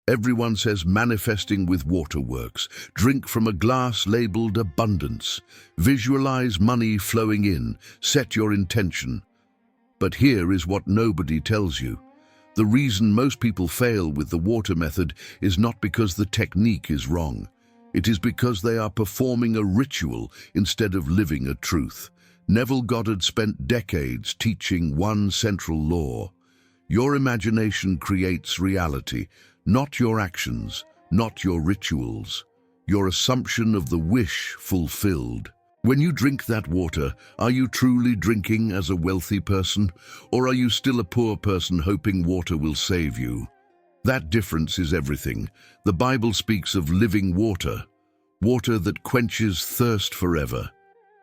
Everyone says manifesting with water works. Drink from a glass labeled abundance. Visualize money flowing in. Set your intention. But here is what nobody tells you. The reason most people fail with the water method is not because the technique is wrong. It is because they are performing a ritual instead of living a truth. Neville Goddard spent decades teaching one central law. Your imagination creates reality, not your actions, not your rituals. Your assumption of the wish fulfilled. When you drink that water, are you truly drinking as a wealthy person, or are you still a poor person hoping water will save you? That difference is everything. The Bible speaks of living water, water that quenches thirst forever.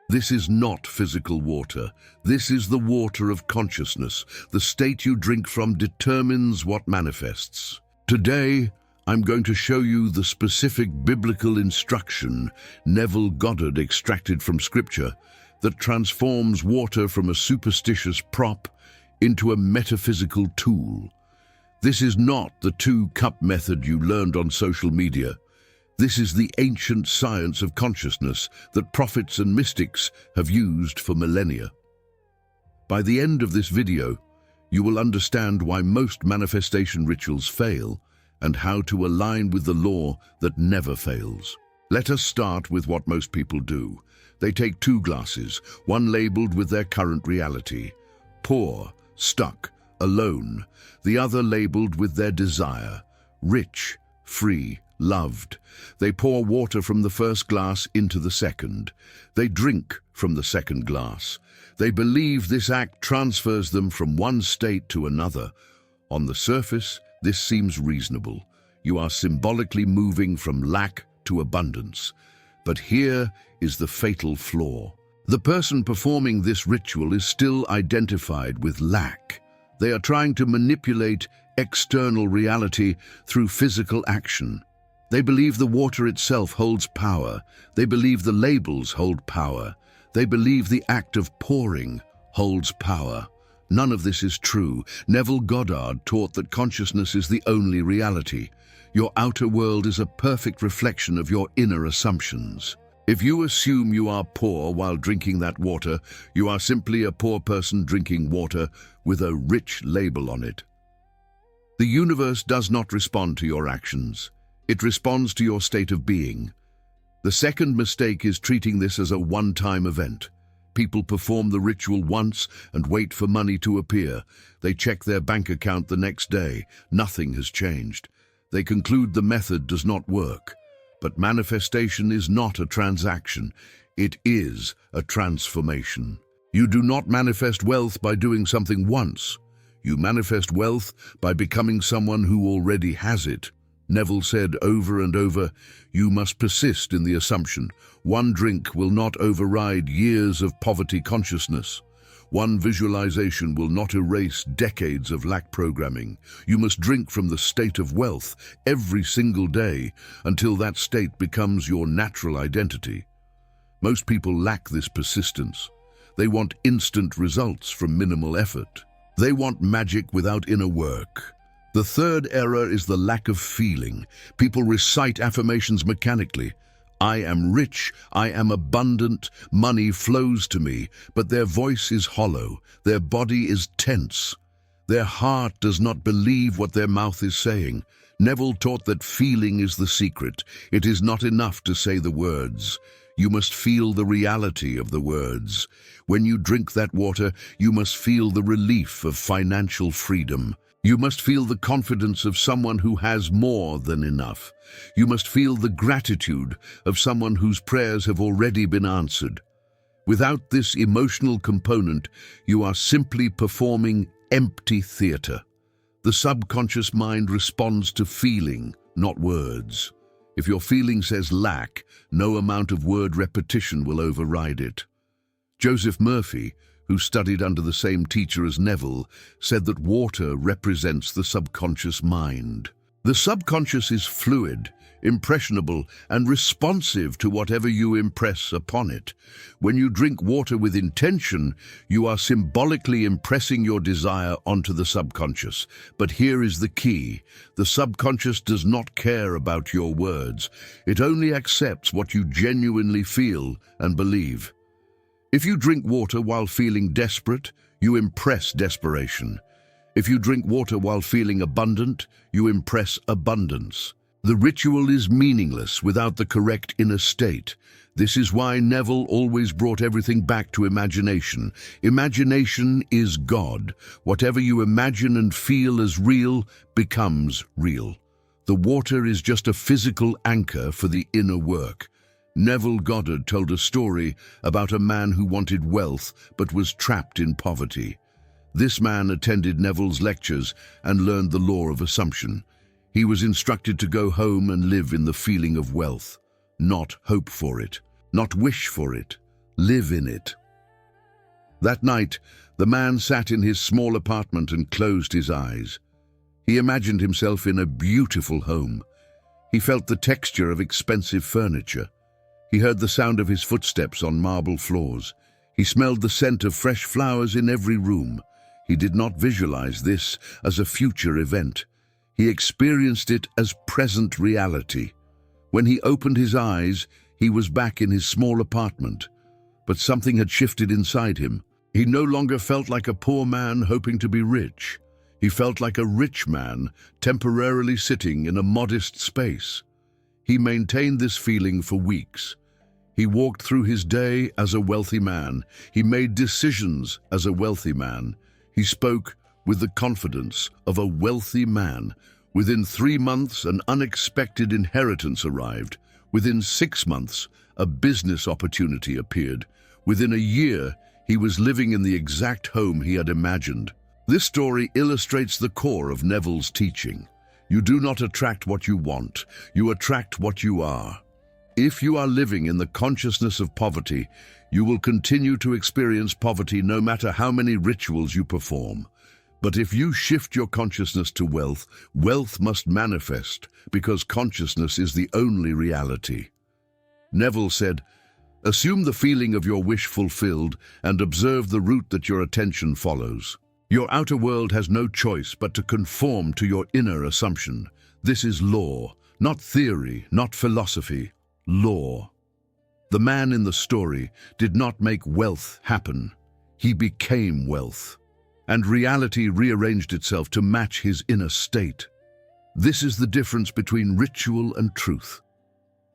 This is not physical water. This is the water of consciousness. The state you drink from determines what manifests. Today, I'm going to show you the specific biblical instruction Neville Goddard extracted from Scripture that transforms water from a superstitious prop into a metaphysical tool. This is not the 2-cup method you learned on social media. This is the ancient science of consciousness that prophets and mystics have used for millennia. By the end of this video, you will understand why most manifestation rituals fail and how to align with the law that never fails. Let us start with what most people do. They take 2 glasses, one labeled with their current reality, poor, stuck, alone, the other labeled with their desire, rich, free, loved. They pour water from the first glass into the second. They drink from the second glass. They believe this act transfers them from one state to another. On the surface, this seems reasonable. You are symbolically moving from lack to abundance. But here is the fatal flaw. The person performing this ritual is still identified with lack. They are trying to manipulate external reality through physical action. They believe the water itself holds power. They believe the labels hold power. They believe the act of pouring holds power. None of this is true. Neville Goddard taught that consciousness is the only reality. Your outer world is a perfect reflection of your inner assumptions. If you assume you are poor while drinking that water, you are simply a poor person drinking water with a rich label on it. The universe does not respond to your actions. It responds to your state of being. The second mistake is treating this as a one-time event. People perform the ritual once and wait for money to appear. They check their bank account the next day. Nothing has changed. They conclude the method does not work. But manifestation is not a transaction. It is a transformation. You do not manifest wealth by doing something once. You manifest wealth by becoming someone who already has it. Neville said over and over, you must persist in the assumption. One drink will not override years of poverty consciousness. One visualization will not erase decades of lack programming. You must drink from the state of wealth every single day until that state becomes your natural identity. Most people lack this persistence. They want instant results from minimal effort. They want magic without inner work. The third error is the lack of feeling. People recite affirmations mechanically. I am rich, I am abundant, money flows to me, but their voice is hollow, their body is tense. Their heart does not believe what their mouth is saying. Neville taught that feeling is the secret. It is not enough to say the words. You must feel the reality of the words. When you drink that water, you must feel the relief of financial freedom. You must feel the confidence of someone who has more than enough. You must feel the gratitude of someone whose prayers have already been answered. Without this emotional component, you are simply performing empty theater. The subconscious mind responds to feeling, not words. If your feeling says lack, no amount of word repetition will override it. Joseph Murphy, who studied under the same teacher as Neville, said that water represents the subconscious mind. The subconscious is fluid, impressionable, and responsive to whatever you impress upon it. When you drink water with intention, you are symbolically impressing your desire onto the subconscious. But here is the key. The subconscious does not care about your words. It only accepts what you genuinely feel and believe. If you drink water while feeling desperate, you impress desperation. If you drink water while feeling abundant, you impress abundance. The ritual is meaningless without the correct inner state. This is why Neville always brought everything back to imagination. Imagination is God. Whatever you imagine and feel as real becomes real. The water is just a physical anchor for the inner work. Neville Goddard told a story about a man who wanted wealth but was trapped in poverty. This man attended Neville's lectures and learned the law of assumption. He was instructed to go home and live in the feeling of wealth, not hope for it, not wish for it, live in it. That night, the man sat in his small apartment and closed his eyes. He imagined himself in a beautiful home. He felt the texture of expensive furniture. He heard the sound of his footsteps on marble floors. He smelled the scent of fresh flowers in every room. He did not visualize this as a future event. He experienced it as present reality. When he opened his eyes, he was back in his small apartment. But something had shifted inside him. He no longer felt like a poor man hoping to be rich. He felt like a rich man temporarily sitting in a modest space. He maintained this feeling for weeks. He walked through his day as a wealthy man. He made decisions as a wealthy man. He spoke with the confidence of a wealthy man. Within 3 months, an unexpected inheritance arrived. Within 6 months, a business opportunity appeared. Within a year, he was living in the exact home he had imagined. This story illustrates the core of Neville's teaching. You do not attract what you want, you attract what you are. If you are living in the consciousness of poverty, you will continue to experience poverty no matter how many rituals you perform. But if you shift your consciousness to wealth, wealth must manifest because consciousness is the only reality. Neville said, "Assume the feeling of your wish fulfilled and observe the route that your attention follows. Your outer world has no choice but to conform to your inner assumption. This is law, not theory, not philosophy, law." The man in the story did not make wealth happen. He became wealth. And reality rearranged itself to match his inner state. This is the difference between ritual and truth.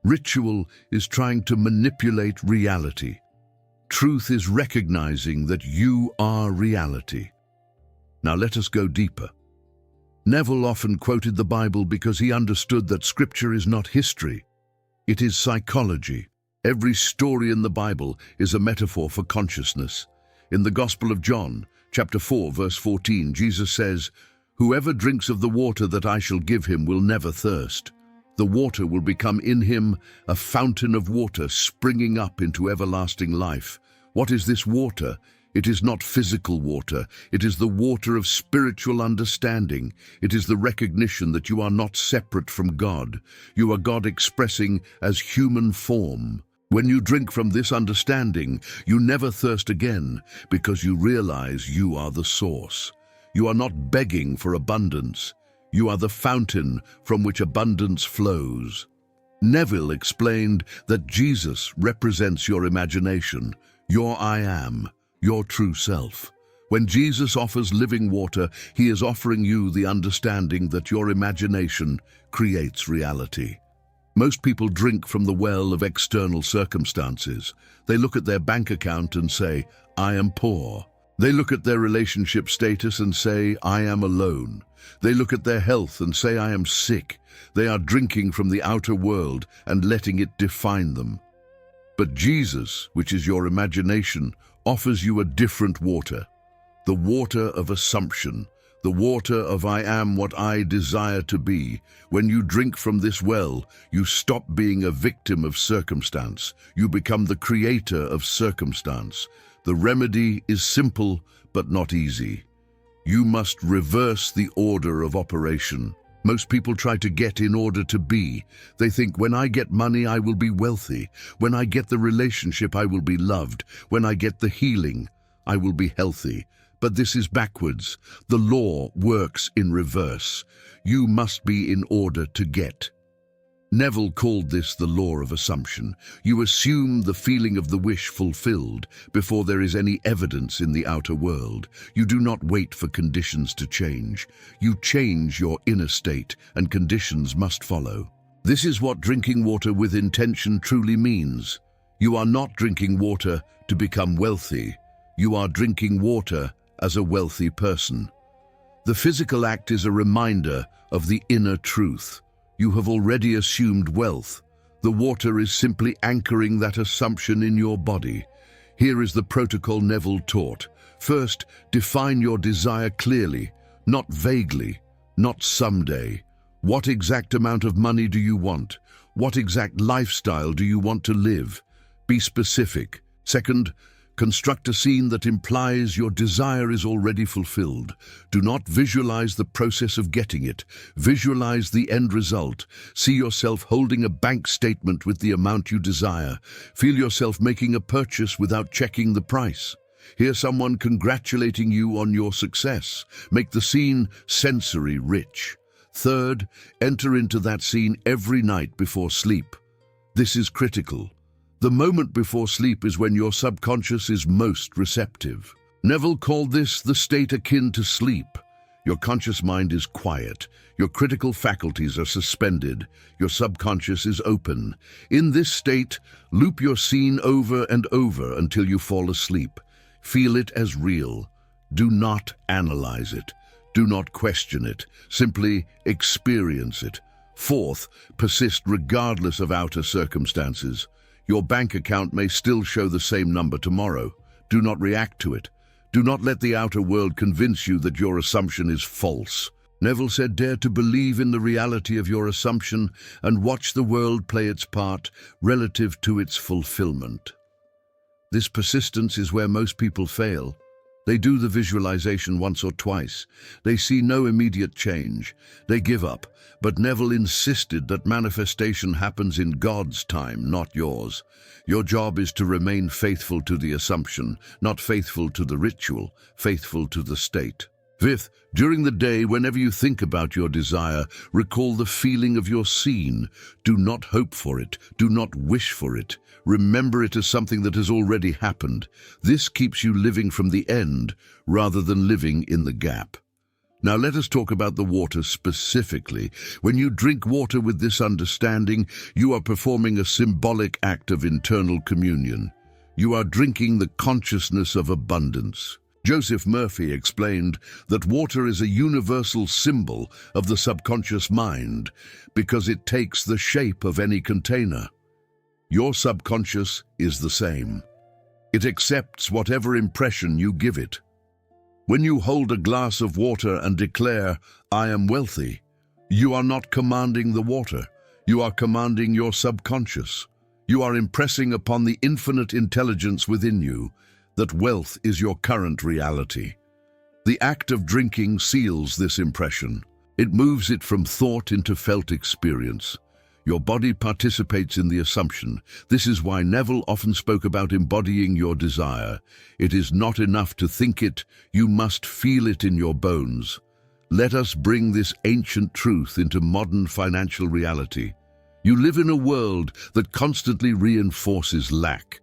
Ritual is trying to manipulate reality. Truth is recognizing that you are reality. Now let us go deeper. Neville often quoted the Bible because he understood that Scripture is not history. It is psychology. Every story in the Bible is a metaphor for consciousness. In the Gospel of John, chapter 4, verse 14, Jesus says, "Whoever drinks of the water that I shall give him will never thirst. The water will become in him a fountain of water springing up into everlasting life." What is this water? It is not physical water. It is the water of spiritual understanding. It is the recognition that you are not separate from God. You are God expressing as human form. When you drink from this understanding, you never thirst again because you realize you are the source. You are not begging for abundance. You are the fountain from which abundance flows. Neville explained that Jesus represents your imagination, your I am, your true self. When Jesus offers living water, he is offering you the understanding that your imagination creates reality. Most people drink from the well of external circumstances. They look at their bank account and say, "I am poor." They look at their relationship status and say, "I am alone." They look at their health and say, "I am sick." They are drinking from the outer world and letting it define them. But Jesus, which is your imagination, offers you a different water. The water of assumption. The water of I am what I desire to be. When you drink from this well, you stop being a victim of circumstance. You become the creator of circumstance. The remedy is simple, but not easy. You must reverse the order of operation. Most people try to get in order to be. They think, when I get money, I will be wealthy. When I get the relationship, I will be loved. When I get the healing, I will be healthy. But this is backwards. The law works in reverse. You must be in order to get. Neville called this the law of assumption. You assume the feeling of the wish fulfilled before there is any evidence in the outer world. You do not wait for conditions to change. You change your inner state, and conditions must follow. This is what drinking water with intention truly means. You are not drinking water to become wealthy. You are drinking water as a wealthy person. The physical act is a reminder of the inner truth. You have already assumed wealth. The water is simply anchoring that assumption in your body. Here is the protocol Neville taught. First, define your desire clearly, not vaguely, not someday. What exact amount of money do you want? What exact lifestyle do you want to live? Be specific. Second, construct a scene that implies your desire is already fulfilled. Do not visualize the process of getting it. Visualize the end result. See yourself holding a bank statement with the amount you desire. Feel yourself making a purchase without checking the price. Hear someone congratulating you on your success. Make the scene sensory rich. Third, enter into that scene every night before sleep. This is critical. The moment before sleep is when your subconscious is most receptive. Neville called this the state akin to sleep. Your conscious mind is quiet. Your critical faculties are suspended. Your subconscious is open. In this state, loop your scene over and over until you fall asleep. Feel it as real. Do not analyze it. Do not question it. Simply experience it. Fourth, persist regardless of outer circumstances. Your bank account may still show the same number tomorrow. Do not react to it. Do not let the outer world convince you that your assumption is false. Neville said, dare to believe in the reality of your assumption and watch the world play its part relative to its fulfillment. This persistence is where most people fail. They do the visualization once or twice. They see no immediate change. They give up. But Neville insisted that manifestation happens in God's time, not yours. Your job is to remain faithful to the assumption, not faithful to the ritual, faithful to the state. Fifth, during the day, whenever you think about your desire, recall the feeling of your scene. Do not hope for it. Do not wish for it. Remember it as something that has already happened. This keeps you living from the end rather than living in the gap. Now let us talk about the water specifically. When you drink water with this understanding, you are performing a symbolic act of internal communion. You are drinking the consciousness of abundance. Joseph Murphy explained that water is a universal symbol of the subconscious mind because it takes the shape of any container. Your subconscious is the same. It accepts whatever impression you give it. When you hold a glass of water and declare, I am wealthy, you are not commanding the water. You are commanding your subconscious. You are impressing upon the infinite intelligence within you that wealth is your current reality. The act of drinking seals this impression. It moves it from thought into felt experience. Your body participates in the assumption. This is why Neville often spoke about embodying your desire. It is not enough to think it, you must feel it in your bones. Let us bring this ancient truth into modern financial reality. You live in a world that constantly reinforces lack.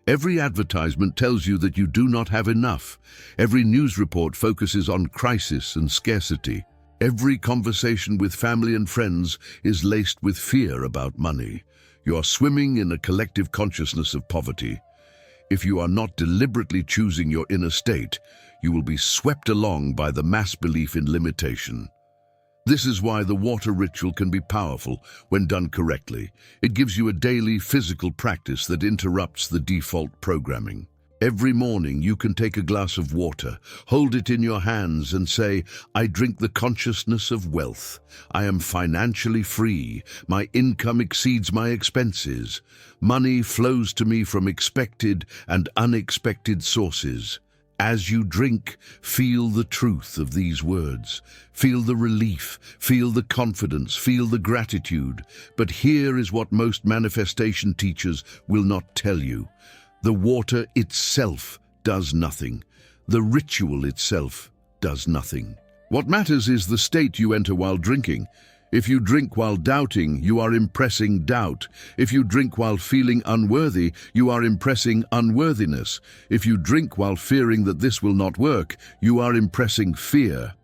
Every advertisement tells you that you do not have enough. Every news report focuses on crisis and scarcity. Every conversation with family and friends is laced with fear about money. You are swimming in a collective consciousness of poverty. If you are not deliberately choosing your inner state, you will be swept along by the mass belief in limitation. This is why the water ritual can be powerful when done correctly. It gives you a daily physical practice that interrupts the default programming. Every morning you can take a glass of water, hold it in your hands and say, I drink the consciousness of wealth. I am financially free. My income exceeds my expenses. Money flows to me from expected and unexpected sources. As you drink, feel the truth of these words. Feel the relief, feel the confidence, feel the gratitude. But here is what most manifestation teachers will not tell you. The water itself does nothing. The ritual itself does nothing. What matters is the state you enter while drinking. If you drink while doubting, you are impressing doubt. If you drink while feeling unworthy, you are impressing unworthiness. If you drink while fearing that this will not work, you are impressing fear.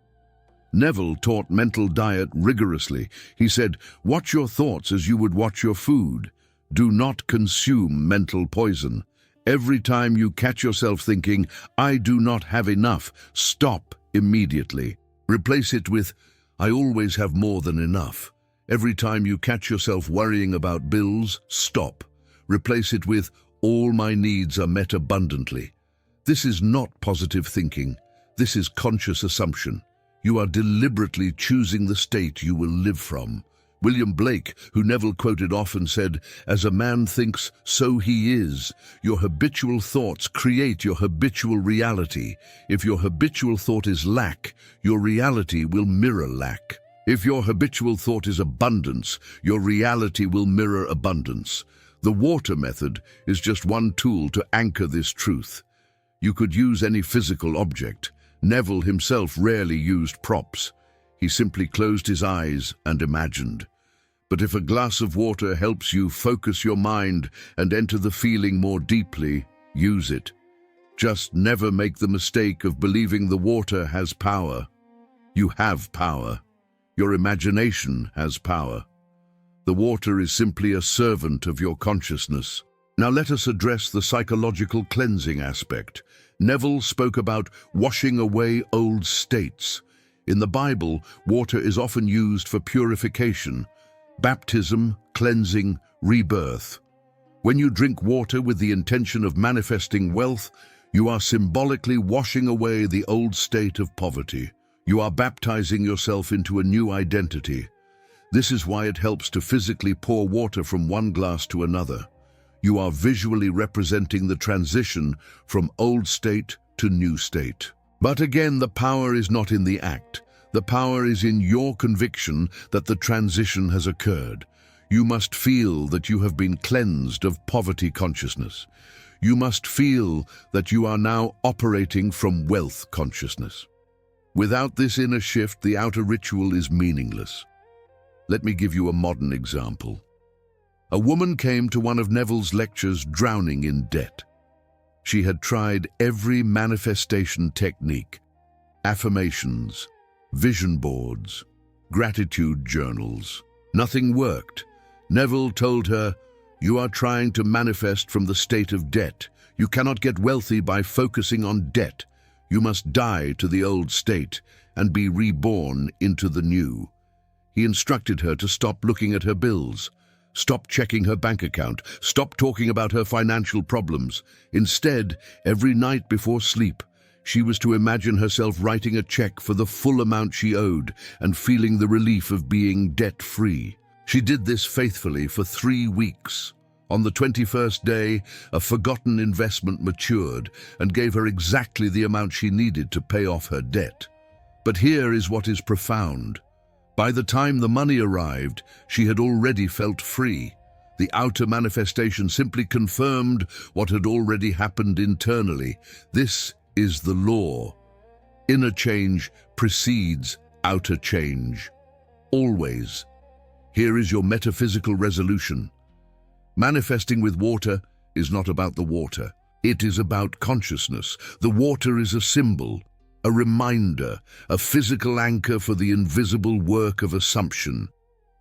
Neville taught mental diet rigorously. He said, "Watch your thoughts as you would watch your food. Do not consume mental poison. Every time you catch yourself thinking, 'I do not have enough,' stop immediately. Replace it with, 'I always have more than enough.' Every time you catch yourself worrying about bills, stop. Replace it with, 'All my needs are met abundantly.' This is not positive thinking. This is conscious assumption. You are deliberately choosing the state you will live from. William Blake, who Neville quoted often, said, "As a man thinks, so he is." Your habitual thoughts create your habitual reality. If your habitual thought is lack, your reality will mirror lack. If your habitual thought is abundance, your reality will mirror abundance. The water method is just one tool to anchor this truth. You could use any physical object. Neville himself rarely used props. He simply closed his eyes and imagined. But if a glass of water helps you focus your mind and enter the feeling more deeply, use it. Just never make the mistake of believing the water has power. You have power. Your imagination has power. The water is simply a servant of your consciousness. Now let us address the psychological cleansing aspect. Neville spoke about washing away old states. In the Bible, water is often used for purification, baptism, cleansing, rebirth. When you drink water with the intention of manifesting wealth, you are symbolically washing away the old state of poverty. You are baptizing yourself into a new identity. This is why it helps to physically pour water from one glass to another. You are visually representing the transition from old state to new state. But again, the power is not in the act. The power is in your conviction that the transition has occurred. You must feel that you have been cleansed of poverty consciousness. You must feel that you are now operating from wealth consciousness. Without this inner shift, the outer ritual is meaningless. Let me give you a modern example. A woman came to one of Neville's lectures drowning in debt. She had tried every manifestation technique, affirmations, vision boards, gratitude journals. Nothing worked. Neville told her, "You are trying to manifest from the state of debt. You cannot get wealthy by focusing on debt. You must die to the old state and be reborn into the new." He instructed her to stop looking at her bills, stop checking her bank account, stop talking about her financial problems. Instead, every night before sleep, she was to imagine herself writing a check for the full amount she owed and feeling the relief of being debt-free. She did this faithfully for 3 weeks. On the 21st day, a forgotten investment matured and gave her exactly the amount she needed to pay off her debt. But here is what is profound. By the time the money arrived, she had already felt free. The outer manifestation simply confirmed what had already happened internally. This is the law. Inner change precedes outer change. Always. Here is your metaphysical resolution. Manifesting with water is not about the water. It is about consciousness. The water is a symbol, a reminder, a physical anchor for the invisible work of assumption.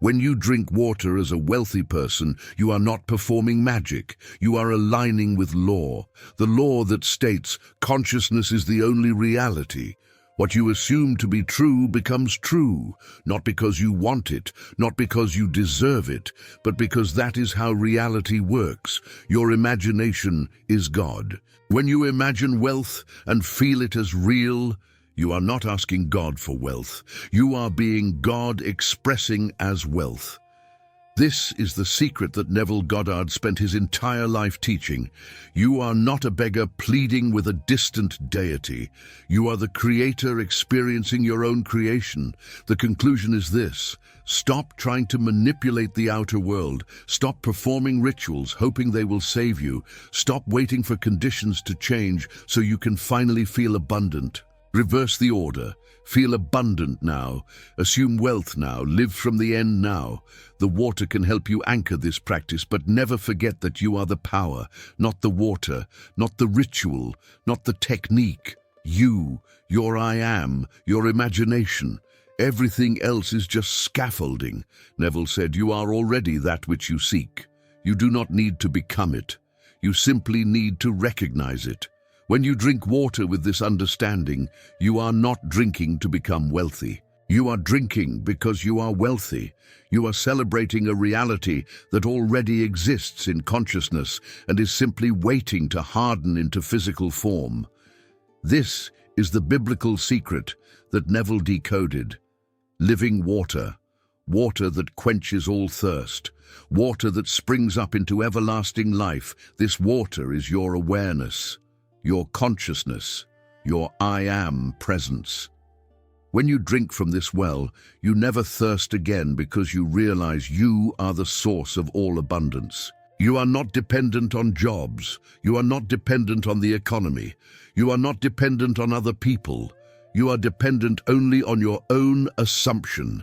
When you drink water as a wealthy person, you are not performing magic. You are aligning with law, the law that states consciousness is the only reality. What you assume to be true becomes true, not because you want it, not because you deserve it, but because that is how reality works. Your imagination is God. When you imagine wealth and feel it as real, you are not asking God for wealth. You are being God expressing as wealth. This is the secret that Neville Goddard spent his entire life teaching. You are not a beggar pleading with a distant deity. You are the creator experiencing your own creation. The conclusion is this: stop trying to manipulate the outer world. Stop performing rituals, hoping they will save you. Stop waiting for conditions to change so you can finally feel abundant. Reverse the order. Feel abundant now. Assume wealth now. Live from the end now. The water can help you anchor this practice, but never forget that you are the power, not the water, not the ritual, not the technique. You, your I am, your imagination. Everything else is just scaffolding. Neville said, you are already that which you seek. You do not need to become it. You simply need to recognize it. When you drink water with this understanding, you are not drinking to become wealthy. You are drinking because you are wealthy. You are celebrating a reality that already exists in consciousness and is simply waiting to harden into physical form. This is the biblical secret that Neville decoded. Living water, water that quenches all thirst, water that springs up into everlasting life. This water is your awareness, your consciousness, your I am presence. When you drink from this well, you never thirst again because you realize you are the source of all abundance. You are not dependent on jobs. You are not dependent on the economy. You are not dependent on other people. You are dependent only on your own assumption.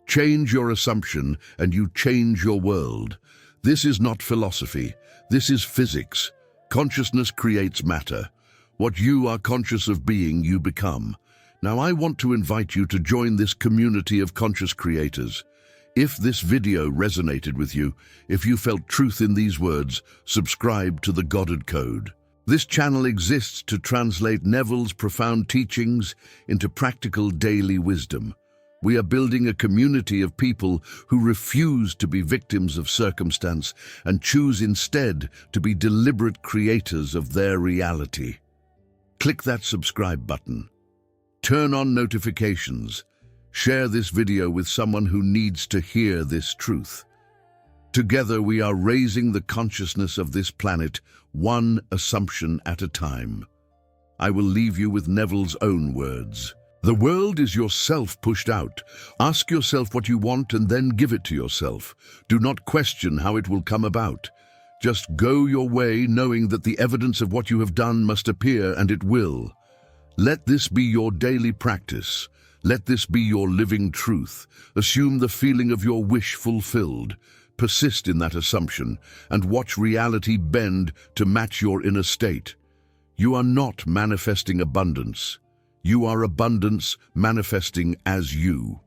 Change your assumption and you change your world. This is not philosophy. This is physics. Consciousness creates matter. What you are conscious of being, you become. Now I want to invite you to join this community of conscious creators. If this video resonated with you, if you felt truth in these words, subscribe to the Goddard Code. This channel exists to translate Neville's profound teachings into practical daily wisdom. We are building a community of people who refuse to be victims of circumstance and choose instead to be deliberate creators of their reality. Click that subscribe button. Turn on notifications. Share this video with someone who needs to hear this truth. Together we are raising the consciousness of this planet, one assumption at a time. I will leave you with Neville's own words. The world is yourself pushed out. Ask yourself what you want and then give it to yourself. Do not question how it will come about. Just go your way knowing that the evidence of what you have done must appear, and it will. Let this be your daily practice. Let this be your living truth. Assume the feeling of your wish fulfilled. Persist in that assumption and watch reality bend to match your inner state. You are not manifesting abundance. You are abundance manifesting as you.